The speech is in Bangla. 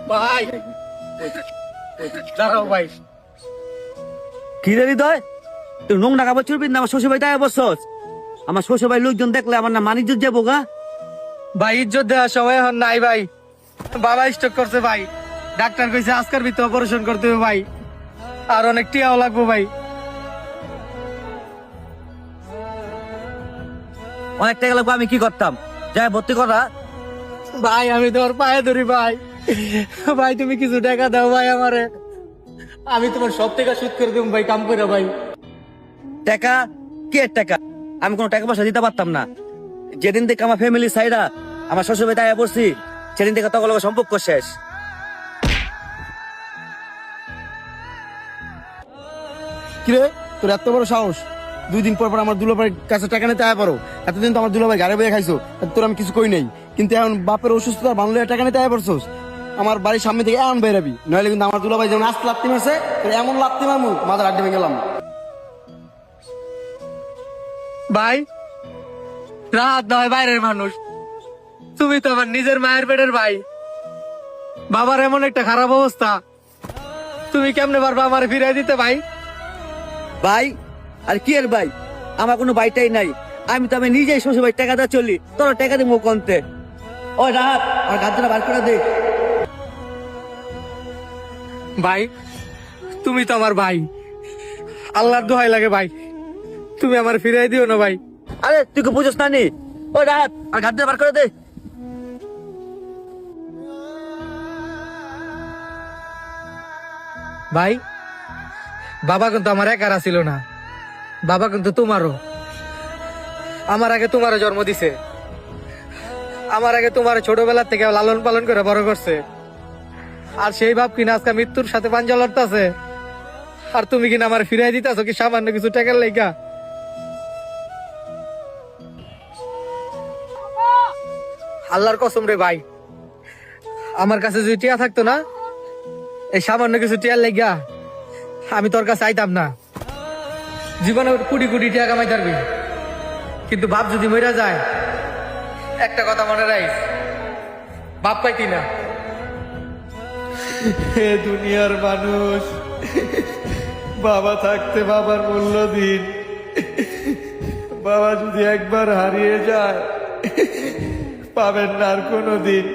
ভাই দাঁড়াও ভাই। কি রে হৃদয়, তুই নোংরা কাপড় চুরবি না আমার শ্বশুর বাড়িতে বসছস? আমার শ্বশুর বাড়ির লোকজন দেখলে আমার না মানিজ্য যাবো গা। ভাই ইজ্জত দেওয়ার সময় এখন নাই ভাই। বাবা স্ট্রোক করছে ভাই, ডাক্তার কইছে আজকের ভিতরে অপারেশন করতে হবে ভাই, আর অনেক টিয়াও লাগবো ভাই। অনেক টাকা লাগবে, আমি কি করতাম? যাই ভর্তি করা। ভাই আমি তোমার পায়ে ধরি ভাই, ভাই তুমি কিছু টাকা দাও ভাই আমারে, আমি তোমার সব টাকা শোধ করে দেবো ভাই, কাম করে ভাই। টাকা? কি এর টাকা? আমি কোনো টাকা পয়সা দিতে পারতাম না। যেদিন থেকে আমার ফ্যামিলি সাইডা আমার শ্বশুর বাড়িতে আয়া পড়ছি, সেদিন থেকে তখন সম্পর্ক শেষ। কিরে তোর এত বড় সাহস, 2 দিন পর পর আমার দুলাভাইয়ের কাছে টাকা নিতে আয়া পারো? এতদিন তো আমার দুলাভাই গাড়ি বয়ে খাইছো, তোর আমি কিছু কই নাই, কিন্তু এখন বাপের অসুস্থতার বাংলা টাকা নিতে আয়া পড়ছোস। আমার বাড়ির সামনে থেকে এমন বেরাবি, নইলে কিন্তু আমার দুলাভাই যেমন আস্তে লাত্তি মারছে, তোর এমন লাত্তি মারমু মাথার আড্ডি ভেঙে গেলাম। ভাই রাত নয় বাইরের মানুষ, তুমি তো আমার নিজের মায়ের পেটের ভাই। বাবার এমন একটা খারাপ অবস্থা, তুমি কেমনে পারবা আমার ফিরাই দিতে ভাই? ভাই আর কি এর ভাই, আমার কোনো ভাইটাই নাই। আমি তো আমি নিজেই শ্বশুর বাড়ির টাকা দিয়ে চলি, তোর টাকা দিব কমতে। ও রাত আর গাছটা বার করে দে। ভাই তুমি তো আমার ভাই, আল্লাহর দোহাই লাগে ভাই, তুমি আমার ফিরাই দিও না ভাই। আরে তুই কি বুঝোস না নি? ও রাত আর গাছটা বার করে দে। ভাই বাবা কিন্তু আমার একার ছিল না, বাবা কিন্তু তোমারও। আমার আগে তোমারও জন্ম দিছে, আমার আগে তোমার ছোটবেলা থেকে লালন পালন করে বড় করছে, আর সেই বাপ কিনা আজকে মৃত্যুর সাথে পাঞ্জা লড়তাছে, আর তুমি কিনা আমার ফিরাই দিতেছো কি সামান্য কিছু টাকার লেগা? আল্লাহর কসম রে ভাই, আমার কাছে যদি টিয়া থাকতো না, এই সামান্য কিছু টিয়ার লেগা আমি তোর কাছে আইতাম না। জীবনে কোটি কোটি টাকা কামাই থাকবি, কিন্তু বাপ যদি মরে যায়, একটা কথা মনে রাখিস, বাপ পাইতি না। হে দুনিয়ার মানুষ, বাবা থাকতে বাবার মূল্য দিন। বাবা যদি একবার হারিয়ে যায়, পাবেন না আর কোনো দিন।